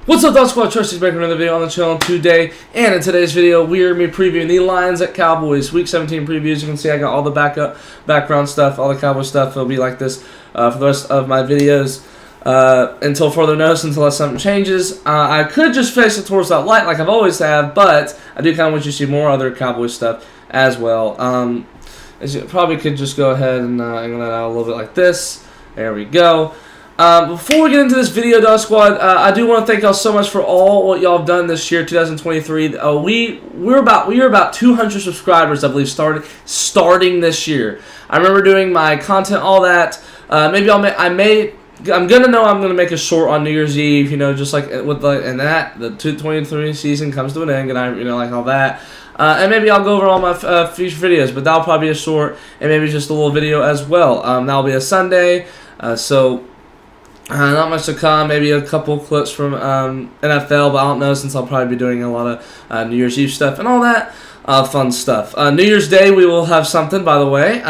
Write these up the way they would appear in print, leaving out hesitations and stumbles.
What's up, Dog Squad? Trusty's back with another video on the channel today. And in today's video, we are going to be previewing the Lions at Cowboys Week 17 previews. You can see I got all the background stuff, all the Cowboys stuff. It'll be like this for the rest of my videos until further notice, until something changes. I could just face it towards that light like I've always have, but I do kind of want you to see more other Cowboys stuff as well. As you probably could just go ahead and angle that out a little bit like this. There we go. Before we get into this video, Dog Squad, I do want to thank y'all so much for all what y'all have done this year, 2023. We're about 200 subscribers, I believe, starting this year. I remember doing my content, all that. Maybe I'm gonna make a short on New Year's Eve, just like with the 2023 season comes to an end, and like all that. And maybe I'll go over all my future videos, but that'll probably be a short and maybe just a little video as well. That'll be a Sunday, so. Not much to come, maybe a couple clips from NFL, but I don't know since I'll probably be doing a lot of New Year's Eve stuff and all that fun stuff. New Year's Day we will have something, by the way.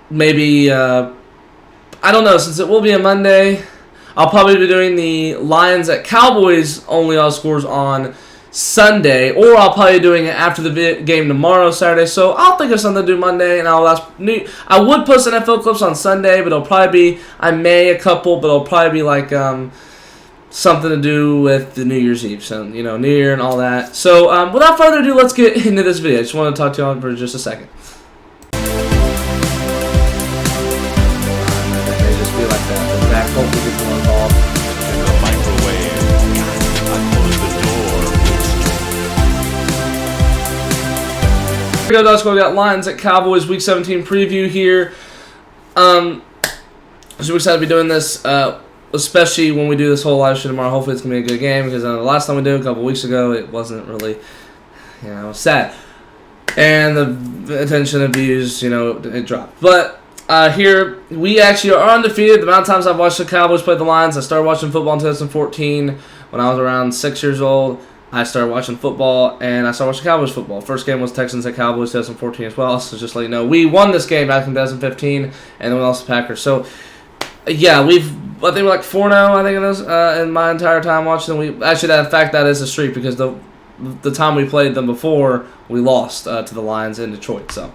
Maybe I don't know, since it will be a Monday, I'll probably be doing the Lions at Cowboys only all scores on Sunday, or I'll probably be doing it after the game tomorrow, Saturday. So I'll think of something to do Monday, and I would post NFL clips on Sunday, but it'll probably be a couple, but it'll probably be like something to do with the New Year's Eve, so New Year and all that. So without further ado, let's get into this video. I just want to talk to y'all for just a second. It may just be like that. The back hopefully gets more involved. Here we go, we got Lions at Cowboys Week 17 preview here. I'm super excited to be doing this, especially when we do this whole live stream tomorrow. Hopefully it's going to be a good game, because the last time we did it a couple weeks ago, it wasn't really, it was sad. And the attention and views, it dropped. But here, we actually are undefeated. The amount of times I've watched the Cowboys play the Lions, I started watching football in 2014 when I was around 6 years old. I started watching football, and I started watching Cowboys football. First game was Texans at Cowboys 2014 as well, so just to let you know. We won this game back in 2015, and then we lost the Packers. So, yeah, I think we're like 4-0, I think it is, in my entire time watching them. That is a streak, because the time we played them before, we lost to the Lions in Detroit. So,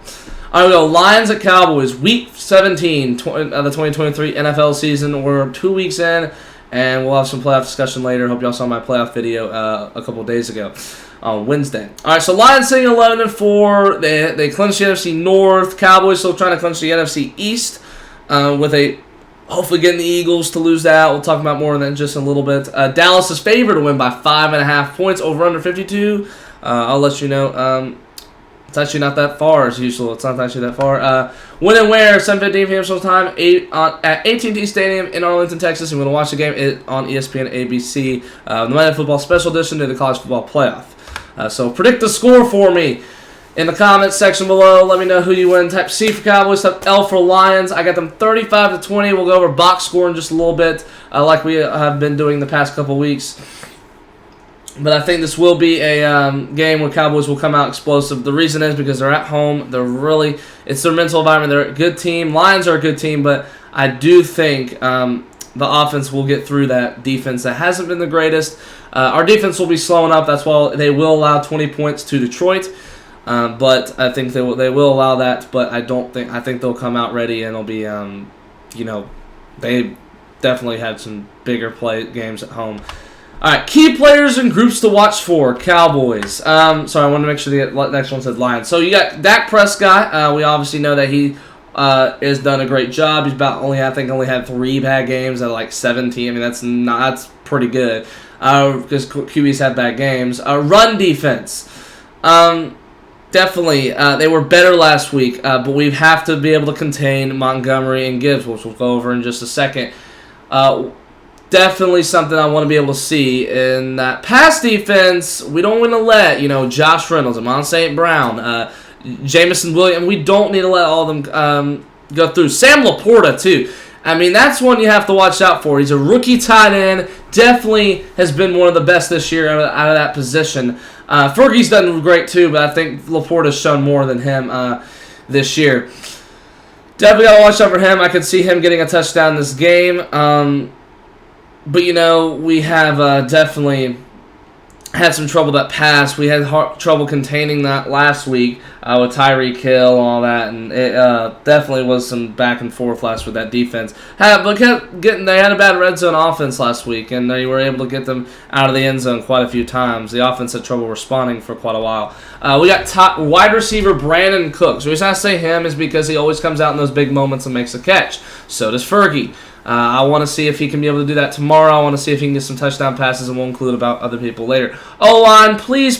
all right, we go. Lions at Cowboys, Week 17, the 2023 NFL season. We're 2 weeks in. And we'll have some playoff discussion later. Hope y'all saw my playoff video a couple days ago on Wednesday. All right, so Lions sitting 11-4. They clinched the NFC North. Cowboys still trying to clinch the NFC East with hopefully getting the Eagles to lose that. We'll talk about more of that in just a little bit. Dallas is favored to win by 5.5 points, over under 52. I'll let you know. It's actually not that far as usual. It's not actually that far. When and where? 7:15 p.m. Central Time at AT&T Stadium in Arlington, Texas. And we're going to watch the game on ESPN ABC. The Monday Night Football Special Edition to the College Football Playoff. So predict the score for me in the comments section below. Let me know who you win. Type C for Cowboys, type L for Lions. I got them 35-20. We'll go over box score in just a little bit, like we have been doing the past couple weeks. But I think this will be a game where Cowboys will come out explosive. The reason is because they're at home. It's their mental environment. They're a good team. Lions are a good team, but I do think the offense will get through that defense that hasn't been the greatest. Our defense will be slowing up. That's why they will allow 20 points to Detroit. But I think they will allow that. But I think they'll come out ready, and it'll be they definitely had some bigger play games at home. All right, key players and groups to watch for Cowboys. Sorry, I wanted to make sure the next one said Lions. So you got Dak Prescott. We obviously know that he has done a great job. He's only had 3 bad games out of like 17. I mean, that's pretty good because QBs have bad games. Run defense. Definitely, they were better last week, but we have to be able to contain Montgomery and Gibbs, which we'll go over in just a second. Definitely something I want to be able to see in that pass defense. We don't want to let Josh Reynolds, Amon St. Brown, Jamison Williams. We don't need to let all of them go through. Sam Laporta too. I mean, that's one you have to watch out for. He's a rookie tight end. Definitely has been one of the best this year out of that position. Fergie's done great too, but I think Laporta's shown more than him this year. Definitely got to watch out for him. I could see him getting a touchdown this game. But, we have definitely had some trouble that passed. We had trouble containing that last week with Tyreek Hill and all that, and it definitely was some back and forth last week. That defense they had a bad red zone offense last week, and they were able to get them out of the end zone quite a few times. The offense had trouble responding for quite a while. We got top wide receiver Brandon Cooks. The reason I say him is because he always comes out in those big moments and makes a catch. So does Fergie. I want to see if he can be able to do that tomorrow. I want to see if he can get some touchdown passes, and we'll include about other people later. O-line, please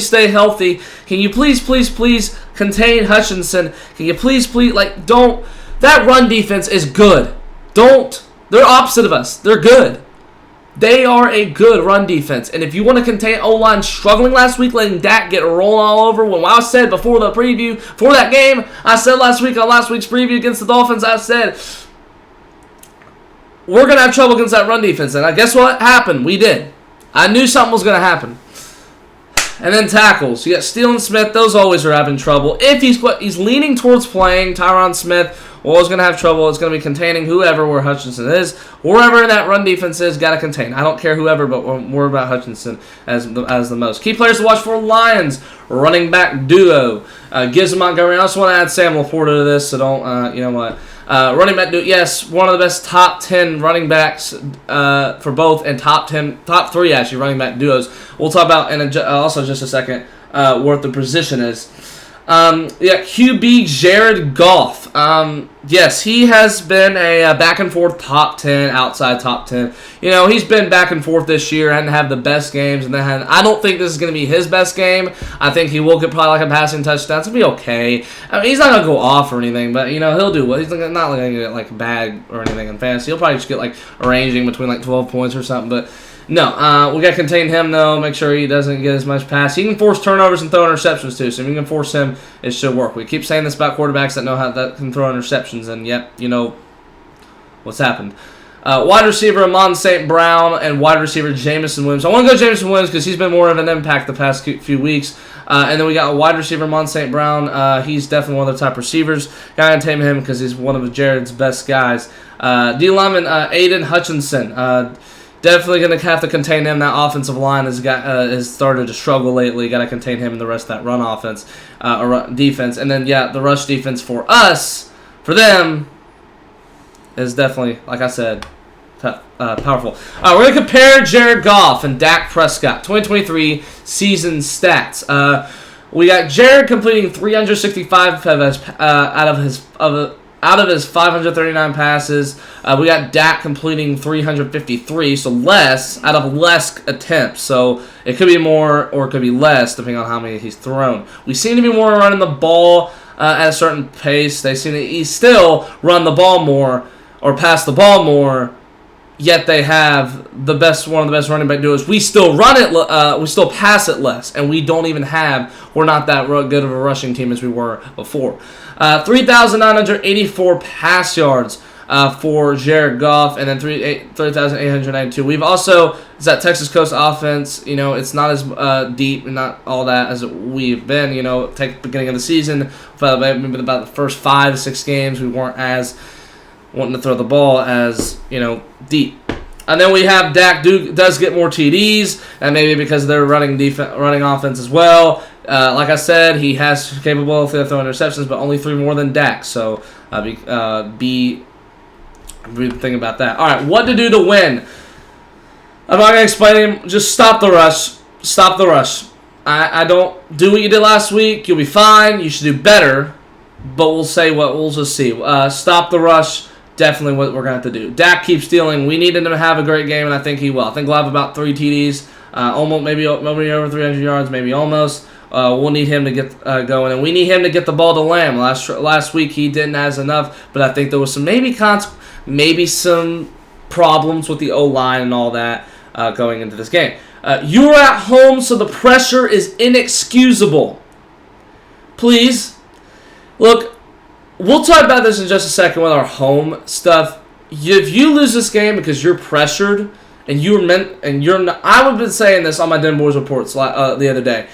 stay healthy. Can you please contain Hutchinson? Can you please, don't. That run defense is good. They're opposite of us. They're good. They are a good run defense. And if you want to contain O-line struggling last week, letting Dak get rolling all over, when I said before the preview for that game, I said last week on last week's preview against the Dolphins, I said, we're going to have trouble against that run defense. And guess what happened? We did. I knew something was going to happen. And then tackles. You got Steele and Smith. Those always are having trouble. If he's leaning towards playing, Tyron Smith, always going to have trouble. It's going to be containing whoever where Hutchinson is. Wherever that run defense is, got to contain. I don't care whoever, but we're more about Hutchinson as the most. Key players to watch for Lions. Running back duo. Gibbs and Montgomery. I also want to add Sam LaPorta to this, so don't, you know what. Running back duo. Yes, one of the best top 10 running backs for both, and top 3 actually running back duos. We'll talk about in also just a second what the position is. QB Jared Goff. Yes, he has been a back and forth top 10, outside top 10. He's been back and forth this year, hadn't had the best games, and then I don't think this is going to be his best game. I think he will get probably a passing touchdown. It's going to be okay. I mean, he's not going to go off or anything, but he'll do well. He's not going to get bag or anything in fantasy. He'll probably just get arranging between 12 points or something, but no, we got to contain him, though. Make sure he doesn't get as much pass. He can force turnovers and throw interceptions, too. So if you can force him, it should work. We keep saying this about quarterbacks that can throw interceptions, and yep, what's happened. Wide receiver Amon St. Brown and wide receiver Jameson Williams. I want to go Jameson Williams because he's been more of an impact the past few weeks. And then we got a wide receiver Amon St. Brown. He's definitely one of the top receivers. Got to tame him because he's one of Jared's best guys. D lineman Aiden Hutchinson. Definitely going to have to contain him. That offensive line has started to struggle lately. Got to contain him and the rest of that run offense, defense. And then, the rush defense for them, is definitely, like I said, powerful. We're going to compare Jared Goff and Dak Prescott 2023 season stats. We got Jared completing 365 out of his 539 passes. We got Dak completing 353, so less attempts. So it could be more or it could be less, depending on how many he's thrown. We seem to be more running the ball at a certain pace. They seem to still run the ball more or pass the ball more, yet they have one of the best running back duos. We still run it, we still pass it less, and we're not that good of a rushing team as we were before. 3,984 pass yards for Jared Goff, and then 3,892. We've also, it's that Texas Coast offense, it's not as deep and not all that as we've been, take the beginning of the season, maybe about the first 5-6 games, we weren't as wanting to throw the ball as, deep. And then we have Dak does get more TDs, and maybe because they're running offense as well. Like I said, he has capability of throwing interceptions, but only 3 more than Dak. So be thinking about that. All right, what to do to win? I'm not gonna explain him. Just stop the rush. Stop the rush. I don't do what you did last week. You'll be fine. You should do better. But we'll just see. Stop the rush. Definitely what we're going to have to do. Dak keeps stealing. We need him to have a great game, and I think he will. I think we'll have about 3 TDs, almost maybe over 300 yards, maybe almost. We'll need him to get going, and we need him to get the ball to Lamb. Last week he didn't have enough, but I think there was some maybe some problems with the O-line and all that going into this game. You're at home, so the pressure is inexcusable. Please, look. We'll talk about this in just a second with our home stuff. If you lose this game because you're pressured and I have been saying this on my Den Boys reports the other day.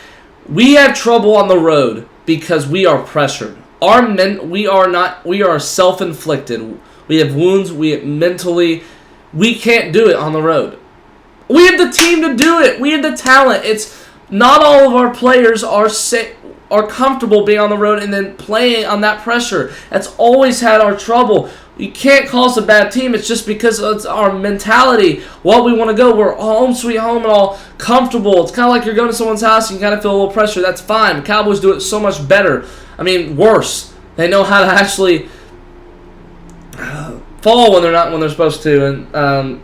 We have trouble on the road because we are pressured. We are self-inflicted. We have wounds. We mentally we can't do it on the road. We have the team to do it. We have the talent. It's not all of our players are comfortable being on the road and then playing on that pressure. That's always had our trouble. You can't call us a bad team. It's just because it's our mentality, what we want to go. We're home sweet home and all comfortable. It's kind of like you're going to someone's house and you kind of feel a little pressure. That's fine. The Cowboys do it so much better. I mean, worse. They know how to actually fall when they're supposed to, and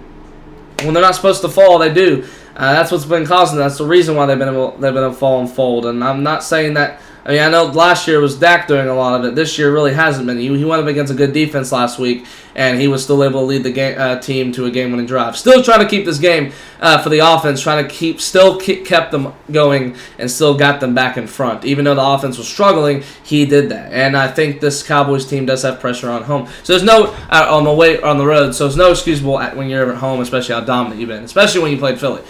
when they're not supposed to fall, they do. That's what's been causing. That's the reason why they've been able to fall and fold. And I'm not saying that. I mean, I know last year was Dak doing a lot of it. This year really hasn't been. He went up against a good defense last week, and he was still able to lead the team to a game-winning drive. Still trying to keep this game for the offense, trying to kept them going and still got them back in front. Even though the offense was struggling, he did that. And I think this Cowboys team does have pressure on home. So there's no on the road. So there's no excusable when you're at home, especially how dominant you've been, especially when you played Philly.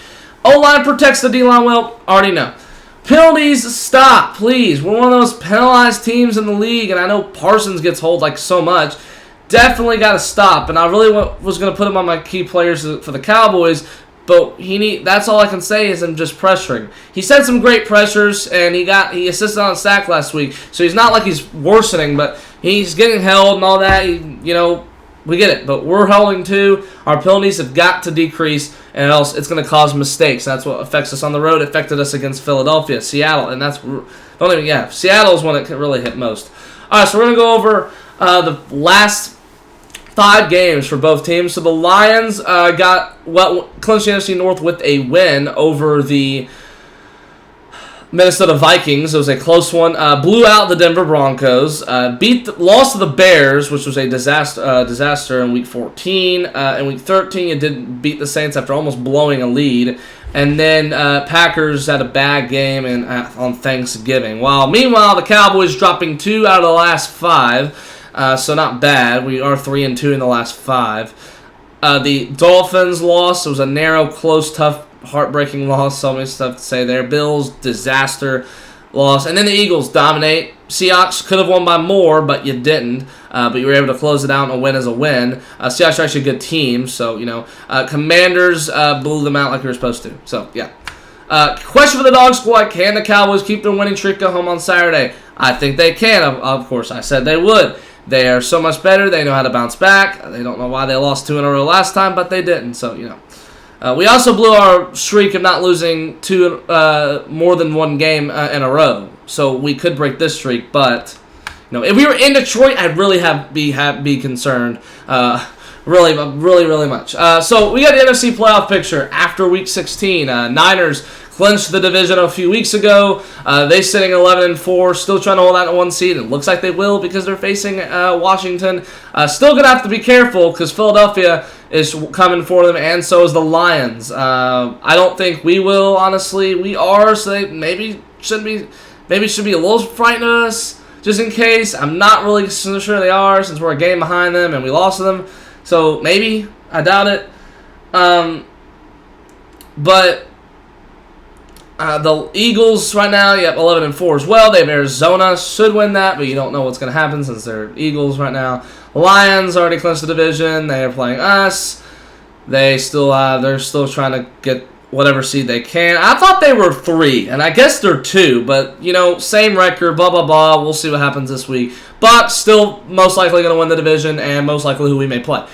O-line protects the D-line well. Already know. Penalties, stop, please. We're one of those penalized teams in the league, and I know Parsons gets hold like so much. Definitely got to stop. And I really was going to put him on my key players for the Cowboys, but that's all I can say is him just pressuring. He sent some great pressures, and he assisted on a sack last week, so he's not like he's worsening, but he's getting held and all that. We get it, but we're holding too. Our penalties have got to decrease, and else it's going to cause mistakes. That's what affects us on the road. It affected us against Philadelphia, Seattle, and Seattle is one that can really hit most. All right, so we're going to go over the last 5 games for both teams. So the Lions clinched the NFC North with a win over the Minnesota Vikings. It was a close one. Blew out the Denver Broncos. Lost to the Bears, which was a disaster in Week 14. In Week 13, it did beat the Saints after almost blowing a lead. And then Packers had a bad game on Thanksgiving. Meanwhile, the Cowboys dropping 2 out of the last 5. So not bad. We are 3-2 in the last 5. The Dolphins lost. It was a narrow, close, tough, heartbreaking loss. So many stuff to say there. Bills, disaster loss. And then the Eagles dominate. Seahawks could have won by more, but you didn't. But you were able to close it out, and a win is a win. Seahawks are actually a good team. So, Commanders blew them out like we were supposed to. So, yeah. Question for the Dog Squad. Can the Cowboys keep their winning streak at home on Saturday? I think they can. Of course, I said they would. They are so much better. They know how to bounce back. They don't know why they lost 2 in a row last time, but they didn't. So, we also blew our streak of not losing more than 1 game in a row. So we could break this streak, but if we were in Detroit, I'd really be concerned. Really much. So we got the NFC playoff picture after Week 16. Niners clinched the division a few weeks ago. They sitting 11-4, still trying to hold out in 1 seed. It looks like they will because they're facing Washington. Still gonna have to be careful because Philadelphia is coming for them, and so is the Lions. I don't think we will. Honestly, we are. So they maybe should be a little frightened of us just in case. I'm not really so sure they are since we're a game behind them and we lost to them. So maybe I doubt it. But the Eagles right now, 11-4 as well. They have Arizona, should win that, but you don't know what's going to happen since they're Eagles right now. Lions already clinched the division. They are playing us. They're still trying to get whatever seed they can. I thought they were 3, and I guess they're 2, but same record. Blah blah blah. We'll see what happens this week, but still most likely going to win the division, and most likely who we may play.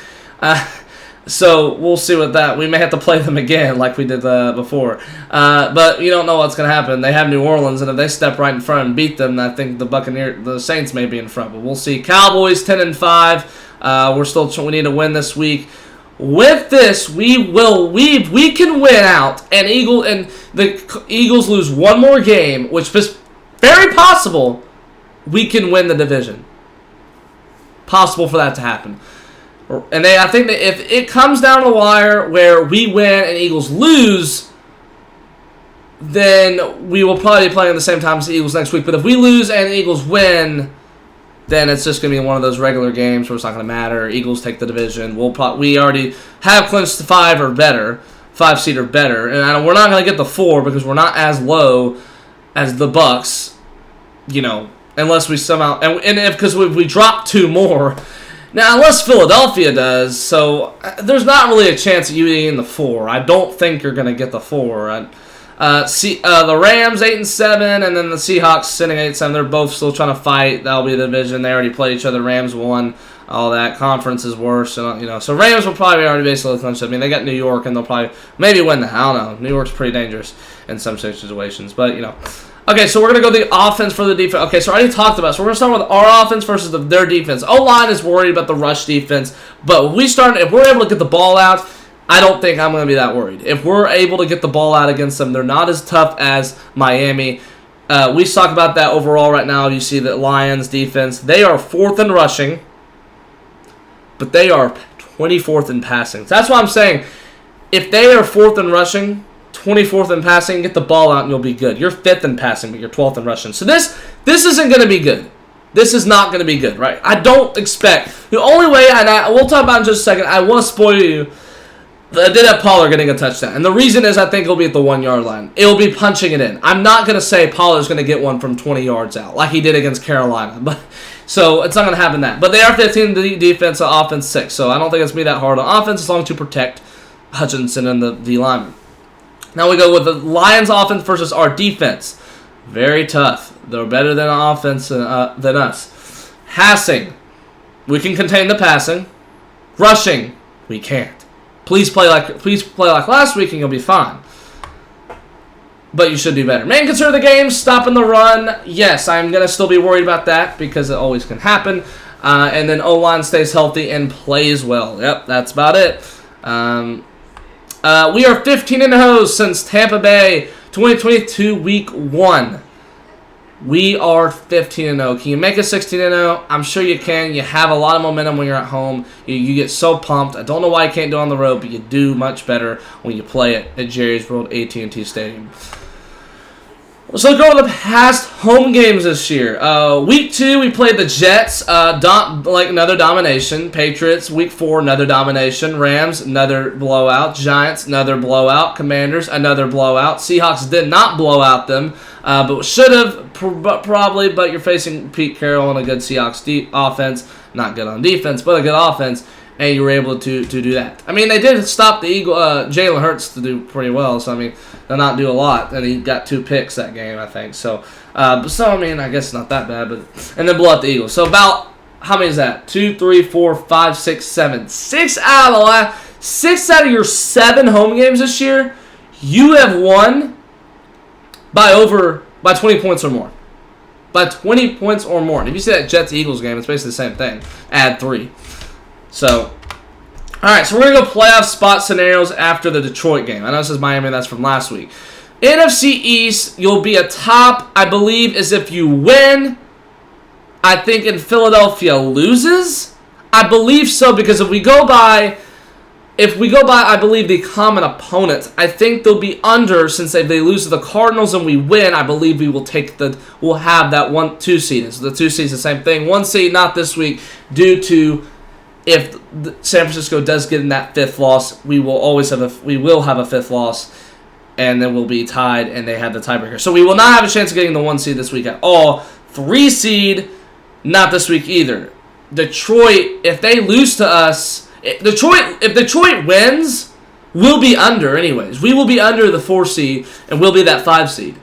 So we'll see what that. We may have to play them again like we did before. But you don't know what's going to happen. They have New Orleans, and if they step right in front and beat them, I think the Saints may be in front. But we'll see. Cowboys 10-5. We need to win this week. With this, we can win out, and the Eagles lose 1 more game, which is very possible. We can win the division. Possible for that to happen. And I think that if it comes down to the wire where we win and Eagles lose, then we will probably be playing at the same time as the Eagles next week. But if we lose and the Eagles win, then it's just going to be one of those regular games where it's not going to matter. Eagles take the division. We already have clinched the 5 or better, 5 seed or better, and we're not going to get the 4 because we're not as low as the Bucks, unless we somehow because if we drop 2 more. Now, unless Philadelphia does, so there's not really a chance of you getting the 4. I don't think you're going to get the 4. The Rams 8-7, and then the Seahawks sitting 8-7. They're both still trying to fight. That'll be the division. They already played each other. Rams won. All that conference is worse, and so Rams will probably already basically clinch it. I mean, they got New York, and they'll probably maybe win that. I don't know. New York's pretty dangerous in some situations, but Okay, so we're gonna go the offense for the defense. Okay, so I already talked about it. So we're gonna start with our offense versus their defense. O-line is worried about the rush defense, but if we're able to get the ball out, I don't think I'm gonna be that worried. If we're able to get the ball out against them, they're not as tough as Miami. We talk about that overall right now. You see that Lions defense, they are 4th in rushing, but they are 24th in passing. So that's what I'm saying. If they are 4th in rushing, 24th in passing, get the ball out and you'll be good. You're 5th in passing, but you're 12th in rushing. So this isn't going to be good. This is not going to be good, right? I don't expect. The only way, and we'll talk about it in just a second, I want to spoil you. I did have Pollard getting a touchdown. And the reason is I think he'll be at the 1-yard line. It'll be punching it in. I'm not going to say Pollard's going to get one from 20 yards out like he did against Carolina. So it's not going to happen that. But they are 15 in defense, offense 6. So I don't think it's going to be that hard on offense as long as you protect Hutchinson and the D-lineman. Now we go with the Lions offense versus our defense. Very tough. They're better than offense than us. Passing. We can contain the passing. Rushing. We can't. Please play like last week and you'll be fine. But you should do better. Main concern of the game, stopping the run. Yes, I'm going to still be worried about that because it always can happen. And then O-line stays healthy and plays well. Yep, that's about it. We are 15-0 since Tampa Bay 2022 Week 1. We are 15-0. Can you make it 16-0? I'm sure you can. You have a lot of momentum when you're at home. You get so pumped. I don't know why you can't do it on the road, but you do much better when you play it at Jerry's World AT&T Stadium. So let's go to the past home games this year. Week 2, we played the Jets, another domination. Patriots, Week 4, another domination. Rams, another blowout. Giants, another blowout. Commanders, another blowout. Seahawks did not blow out them, but should have probably. But you're facing Pete Carroll and a good Seahawks offense. Not good on defense, but a good offense. And you were able to do that. I mean, they did stop the Jalen Hurts to do pretty well. So, I mean, they'll not do a lot. And he got 2 picks that game, I think. So, I mean, I guess it's not that bad. And then blow out the Eagles. So, about, how many is that? 2, 3, 4, 5, 6, 7. 6 out of your 7 home games this year, you have won by 20 points or more. By 20 points or more. And if you see that Jets-Eagles game, it's basically the same thing. Add 3. So, alright, so we're going to go playoff spot scenarios after the Detroit game. I know this is Miami, that's from last week. NFC East, you'll be a top, I believe, is if you win. I think in Philadelphia loses. I believe so, because if we go by, I believe, the common opponents, I think they'll be under, since if they lose to the Cardinals and we win, I believe we'll have that 1-2 seed. So the 2 seed is the same thing. 1 seed, not this week, due to if San Francisco does get in that 5th loss, we will have a 5th loss, and then we'll be tied, and they have the tiebreaker. So we will not have a chance of getting the 1 seed this week at all. 3 seed, not this week either. Detroit, if they lose to us, if Detroit wins, we'll be under anyways. We will be under the 4 seed, and we'll be that 5 seed.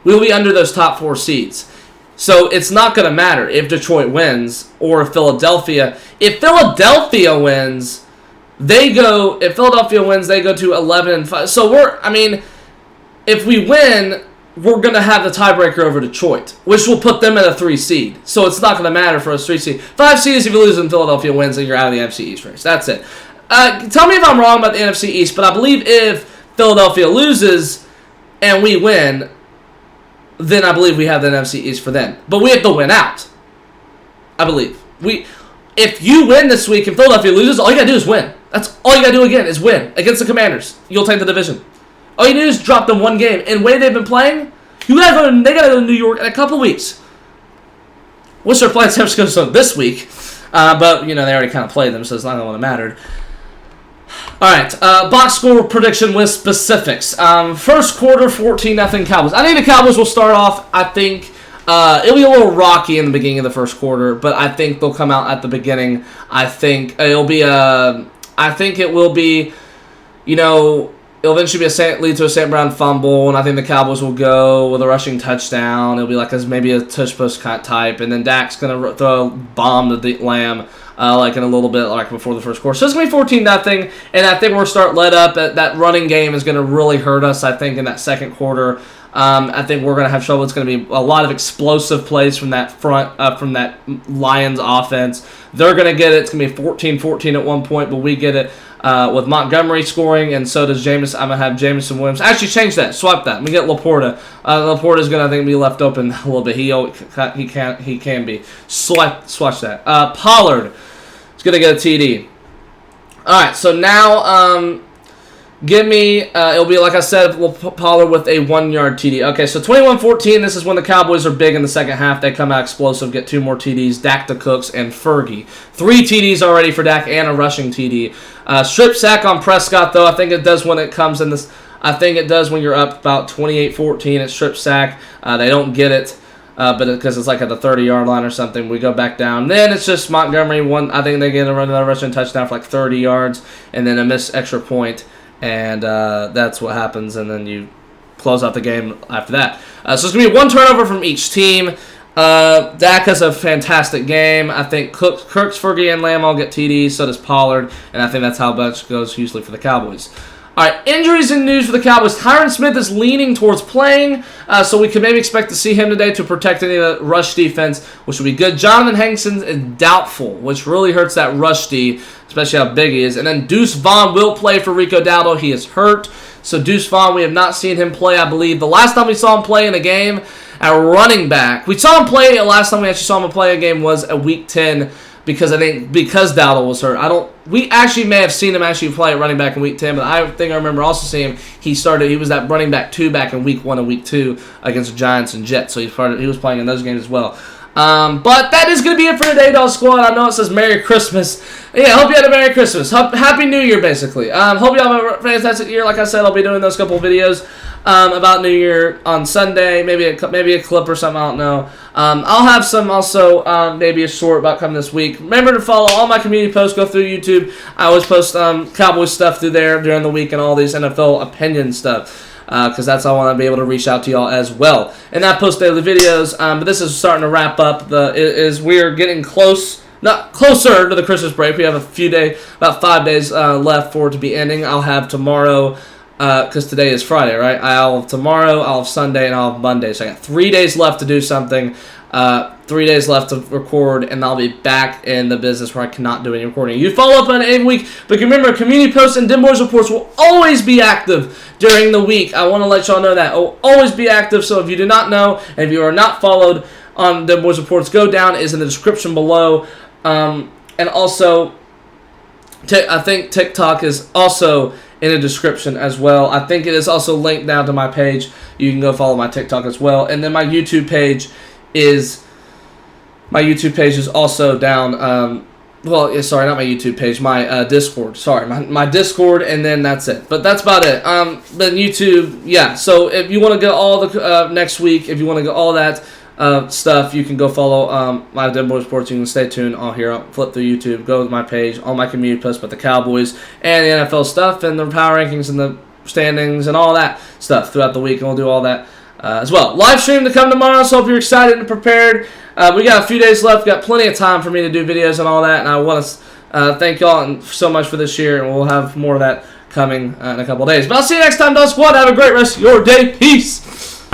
We'll be under those top 4 seeds. So it's not going to matter if Detroit wins or if Philadelphia. If Philadelphia wins, they go to 11-5. So if we win, we're going to have the tiebreaker over Detroit, which will put them at a 3 seed. So it's not going to matter for us 3 seed. 5 seed is if you lose and Philadelphia wins, then you're out of the NFC East race. That's it. Tell me if I'm wrong about the NFC East, but I believe if Philadelphia loses and we win, then I believe we have the NFC East for them. But we have to win out. I believe. If you win this week and Philadelphia loses, all you got to do is win. That's all you got to do again is win against the Commanders. You'll take the division. All you do is drop them 1 game. And the way they've been playing, they got to go to New York in a couple weeks. Wish they're playing San Francisco this week. But, they already kind of played them, so it's not going to matter. Alright, box score prediction with specifics. First quarter, 14-0 Cowboys. I think the Cowboys will start off, It'll be a little rocky in the beginning of the first quarter, but I think they'll come out at the beginning. I think it'll be it will be, it'll eventually be lead to a St. Brown fumble, and I think the Cowboys will go with a rushing touchdown. It'll be like maybe a tush push type, and then Dak's gonna throw a bomb to the Lamb. Like in a little bit, like before the first quarter. So it's going to be 14-0, and I think we'll start let up. That running game is going to really hurt us, I think, in that second quarter. I think we're going to have trouble. It's going to be a lot of explosive plays from that from that Lions offense. They're going to get it. It's going to be 14-14 at one point, but we get it with Montgomery scoring, and so does Jameis. I'm going to have Jameson Williams. Actually, change that. Swap that. We get Laporta. Laporta's going to, I think, be left open a little bit. He can be. Swatch that. Pollard is going to get a TD. All right, so now give me, it'll be, like I said, Pollard with a 1-yard TD. Okay, so 21-14, this is when the Cowboys are big in the second half. They come out explosive, get 2 more TDs, Dak to Cooks and Fergie. 3 TDs already for Dak and a rushing TD. Strip sack on Prescott, though. I think it does when it comes in this. I think it does when you're up about 28-14 at strip sack. They don't get it. But because it's like at the 30-yard line or something, we go back down. Then it's just Montgomery. I think they get another rushing touchdown for like 30 yards, and then a missed extra point. And that's what happens, and then you close out the game after that. So it's going to be 1 turnover from each team. Dak has a fantastic game. I think Kirks, Fergie, and Lamb all get TDs, so does Pollard, and I think that's how it goes usually for the Cowboys. All right, injuries and news for the Cowboys. Tyron Smith is leaning towards playing, so we could maybe expect to see him today to protect any of the rush defense, which would be good. Jonathan Hankson is doubtful, which really hurts that rush D, especially how big he is. And then Deuce Vaughn will play for Rico Dowdle. He is hurt. So Deuce Vaughn, we have not seen him play, I believe. The last time we saw him play in a game at running back, we saw him play, the last time we actually saw him play a game was at Week 10, because Dowdle was hurt. We actually may have seen him actually play at running back in Week 10, but I think I remember also seeing him. He was that running back 2 back in Week 1 and Week 2 against the Giants and Jets, so he was playing in those games as well. But that is going to be it for today, Dog Squad. I know it says Merry Christmas. Yeah, hope you had a Merry Christmas. Happy New Year, basically. Hope you have a fantastic year. Like I said, I'll be doing those couple videos about New Year on Sunday. Maybe a clip or something, I don't know. I'll have some also, maybe a short about coming this week. Remember to follow all my community posts. Go through YouTube. I always post Cowboys stuff through there during the week and all these NFL opinion stuff. Because that's how I want to be able to reach out to y'all as well. And I post daily videos, but this is starting to wrap up. We're getting closer to the Christmas break. We have about 5 days left for it to be ending. I'll have tomorrow, because today is Friday, right? I'll have tomorrow, I'll have Sunday, and I'll have Monday. So I got 3 days left to do something. 3 days left to record, and I'll be back in the business where I cannot do any recording. You follow up on it every week, but remember, community posts and Den Boys reports will always be active during the week. I want to let y'all know that. It will always be active, so if you do not know, and if you are not followed on Den Boys reports, go down. It's in the description below. And also, I think TikTok is also in the description as well. I think it is also linked down to my page. You can go follow my TikTok as well. And then my YouTube page is also down. Sorry, not my YouTube page. My Discord. Sorry, my Discord, and then that's it. But that's about it. Then YouTube, yeah. So if you want to get all the next week, if you want to get all that stuff, you can go follow my Den Boys Sports. You can stay tuned all here. I'll flip through YouTube, go to my page, all my community posts about the Cowboys and the NFL stuff and the power rankings and the standings and all that stuff throughout the week, and we'll do all that as well. Live stream to come tomorrow, so hope you're excited and prepared. We got a few days left. Got plenty of time for me to do videos and all that, and I want to thank y'all so much for this year, and we'll have more of that coming in a couple days. But I'll see you next time, Dog Squad. Have a great rest of your day. Peace.